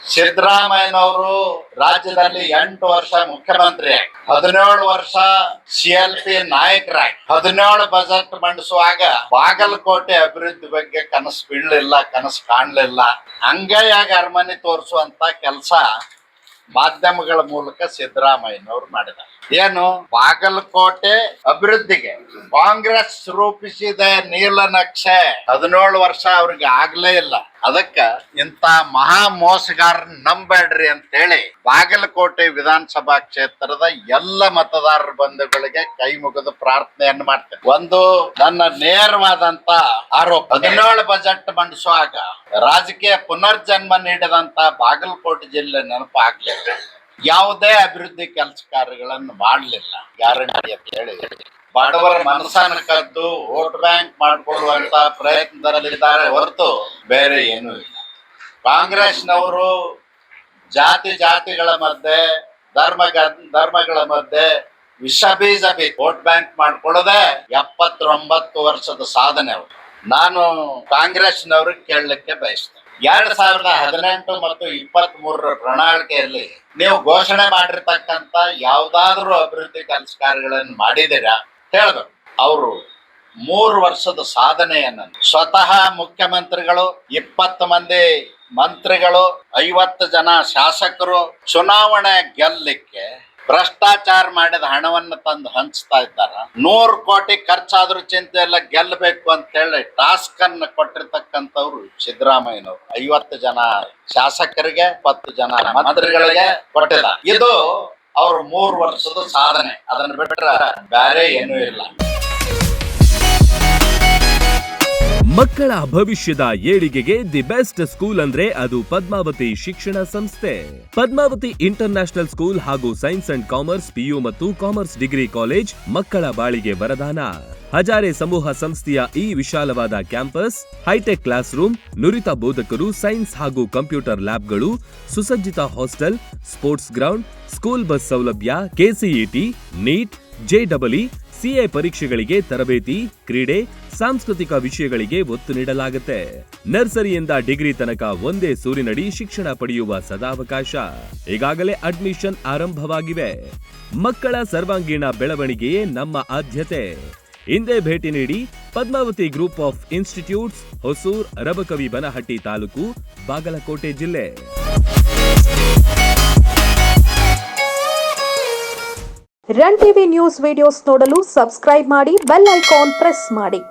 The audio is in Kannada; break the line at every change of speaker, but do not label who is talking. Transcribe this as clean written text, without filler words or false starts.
ಸಿದ್ದರಾಮಯ್ಯನವರು ರಾಜ್ಯದಲ್ಲಿ 8 ವರ್ಷ ಮುಖ್ಯಮಂತ್ರಿ, 17 ವರ್ಷ CLP ನಾಯಕರಾಗಿ 17 ಬಜೆಟ್ ಮಂಡಿಸುವಾಗ ಬಾಗಲಕೋಟೆ ಅಭಿವೃದ್ಧಿ ಬಗ್ಗೆ ಕನಸು ಬೀಳಲಿಲ್ಲ, ಕನಸು ಕಾಣಲಿಲ್ಲ. ಅಂಗೈಯಾಗಿ ಅರಮನೆ ತೋರಿಸುವಂತ ಕೆಲಸ ಮಾಧ್ಯಮಗಳ ಮೂಲಕ ಸಿದ್ದರಾಮಯ್ಯನವರು ಮಾಡಿದ್ದಾರೆ. ಏನು ಬಾಗಲಕೋಟೆ ಅಭಿವೃದ್ಧಿಗೆ ಕಾಂಗ್ರೆಸ್ ರೂಪಿಸಿದ ನೀಲನಕ್ಷೆ 17 ವರ್ಷ ಅವ್ರಿಗೆ ಆಗ್ಲೇ ಇಲ್ಲ. ಅದಕ್ಕ ಇಂತ ಮಹಾ ಮೋಸಗಾರನ್ ನಂಬೇಡ್ರಿ ಅಂತ ಹೇಳಿ ಬಾಗಲಕೋಟೆ ವಿಧಾನಸಭಾ ಕ್ಷೇತ್ರದ ಎಲ್ಲ ಮತದಾರರ ಬಂಧುಗಳಿಗೆ ಕೈ ಮುಗಿದು ಪ್ರಾರ್ಥನೆಯನ್ನು ಮಾಡ್ತೇನೆ. ಒಂದು ನನ್ನ ನೇರವಾದಂತ ಆರೋಪ, 17 ಬಜೆಟ್ ಮಂಡಿಸುವಾಗ ರಾಜಕೀಯ ಪುನರ್ಜನ್ಮ ನೀಡಿದಂತ ಬಾಗಲಕೋಟೆ ಜಿಲ್ಲೆ ನೆನಪಾಗ್ಲಿಲ್ಲ, ಯಾವುದೇ ಅಭಿವೃದ್ಧಿ ಕೆಲಸ ಕಾರ್ಯಗಳನ್ನು ಮಾಡಲಿಲ್ಲ. ಗ್ಯಾರಂಟಿ ಅಂತ ಹೇಳಿ ಬಡವರ ಮನಸ್ಸನ್ನು ಕದ್ದು ವೋಟ್ ಬ್ಯಾಂಕ್ ಮಾಡಿಕೊಳ್ಳುವಂತ ಪ್ರಯತ್ನದಲ್ಲಿದ್ದಾರೆ ಹೊರತು ಬೇರೆ ಏನೂ ಇಲ್ಲ. ಕಾಂಗ್ರೆಸ್ನವರು ಜಾತಿಗಳ ಮಧ್ಯೆ ಧರ್ಮಗಳ ಮಧ್ಯೆ ವಿಷಬೀಜ ವೋಟ್ ಬ್ಯಾಂಕ್ ಮಾಡ್ಕೊಳ್ಳೋದೇ 79 ವರ್ಷದ ಸಾಧನೆ ಅವರು. ನಾನು ಕಾಂಗ್ರೆಸ್ನವ್ರಿಗೆ ಕೇಳಲಿಕ್ಕೆ ಬಯಸ್ತೇನೆ, 2018 ಮತ್ತು 23 ಪ್ರಣಾಳಿಕೆಯಲ್ಲಿ ನೀವು ಘೋಷಣೆ ಮಾಡಿರ್ತಕ್ಕಂತ ಯಾವ್ದಾದ್ರು ಅಭಿವೃದ್ಧಿ ಕೆಲಸ ಕಾರ್ಯಗಳನ್ನು ಮಾಡಿದ್ದೀರಾ ಹೇಳ್ಬೇಕು. ಅವರು 3 ವರ್ಷದ ಸಾಧನೆಯನ್ನ ಸ್ವತಃ ಮುಖ್ಯಮಂತ್ರಿಗಳು, 20 ಮಂದಿ ಮಂತ್ರಿಗಳು, 50 ಜನ ಶಾಸಕರು ಚುನಾವಣೆ ಗೆಲ್ಲಲಿಕ್ಕೆ ಭ್ರಷ್ಟಾಚಾರ ಮಾಡಿದ ಹಣವನ್ನು ತಂದು ಹಂಚ್ತಾ ಇದ್ದಾರೆ. 100 ಕೋಟಿ ಖರ್ಚಾದ್ರೂ ಚಿಂತೆ ಇಲ್ಲ, ಗೆಲ್ಲಬೇಕು ಅಂತ ಹೇಳಿ ಟಾಸ್ಕ್ ಅನ್ನು ಕೊಟ್ಟಿರ್ತಕ್ಕಂಥವ್ರು ಸಿದ್ದರಾಮಯ್ಯನವರು. 50 ಜನ ಶಾಸಕರಿಗೆ, 20 ಜನ ಮಂತ್ರಿಗಳಿಗೆ ಕೊಟ್ಟಿದ್ದಾರೆ. ಇದು ಅವ್ರ 3 ವರ್ಷದ ಸಾಧನೆ. ಅದನ್ನ ಬಿಟ್ಟರೆ ಬೇರೆ ಏನೂ ಇಲ್ಲ.
ಮಕ್ಕಳ ಭವಿಷ್ಯದ ಏಳಿಗೆಗೆ ದಿ ಬೆಸ್ಟ್ ಸ್ಕೂಲ್ ಅಂದ್ರೆ ಅದು ಪದ್ಮಾವತಿ ಶಿಕ್ಷಣ ಸಂಸ್ಥೆ. ಪದ್ಮಾವತಿ ಇಂಟರ್ ನ್ಯಾಷನಲ್ ಸ್ಕೂಲ್ ಹಾಗೂ ಸೈನ್ಸ್ ಅಂಡ್ ಕಾಮರ್ಸ್ PU ಮತ್ತು ಕಾಮರ್ಸ್ ಡಿಗ್ರಿ ಕಾಲೇಜ್ ಮಕ್ಕಳ ಬಾಳಿಗೆ ವರದಾನ. ಹಜಾರೆ ಸಮೂಹ ಸಂಸ್ಥೆಯ ಈ ವಿಶಾಲವಾದ ಕ್ಯಾಂಪಸ್, ಹೈಟೆಕ್ ಕ್ಲಾಸ್ ರೂಮ್, ನುರಿತ ಬೋಧಕರು, ಸೈನ್ಸ್ ಹಾಗೂ ಕಂಪ್ಯೂಟರ್ ಲ್ಯಾಬ್ಗಳು, ಸುಸಜ್ಜಿತ hostel, sports ground, school bus ಸೌಲಭ್ಯ, KCET, ನೀಟ್, JEE, CA ಪರೀಕ್ಷೆಗಳಿಗೆ ತರಬೇತಿ, ಕ್ರೀಡೆ, ಸಾಂಸ್ಕೃತಿಕ ವಿಷಯಗಳಿಗೆ ಒತ್ತು ನೀಡಲಾಗುತ್ತೆ. ನರ್ಸರಿಯಿಂದ ಡಿಗ್ರಿ ತನಕ ಒಂದೇ ಸೂರಿನಡಿ ಶಿಕ್ಷಣ ಪಡೆಯುವ ಸದಾವಕಾಶ. ಈಗಾಗಲೇ ಅಡ್ಮಿಷನ್ ಆರಂಭವಾಗಿವೆ. ಮಕ್ಕಳ ಸರ್ವಾಂಗೀಣ ಬೆಳವಣಿಗೆಯೇ ನಮ್ಮ ಆದ್ಯತೆ. ಹಿಂದೆ ಭೇಟಿ ನೀಡಿ. Padmavati group of institutes, Hosur, Rabakavi Banahatti taluk, Bagalkot ಜಿಲ್ಲೆ.
ರನ್ ಟಿವಿ ನ್ಯೂಸ್ ವಿಡಿಯೋಸ್ ನೋಡಲು ಸಬ್ಸ್ಕ್ರೈಬ್ ಮಾಡಿ, ಬೆಲ್ ಐಕಾನ್ ಪ್ರೆಸ್ ಮಾಡಿ.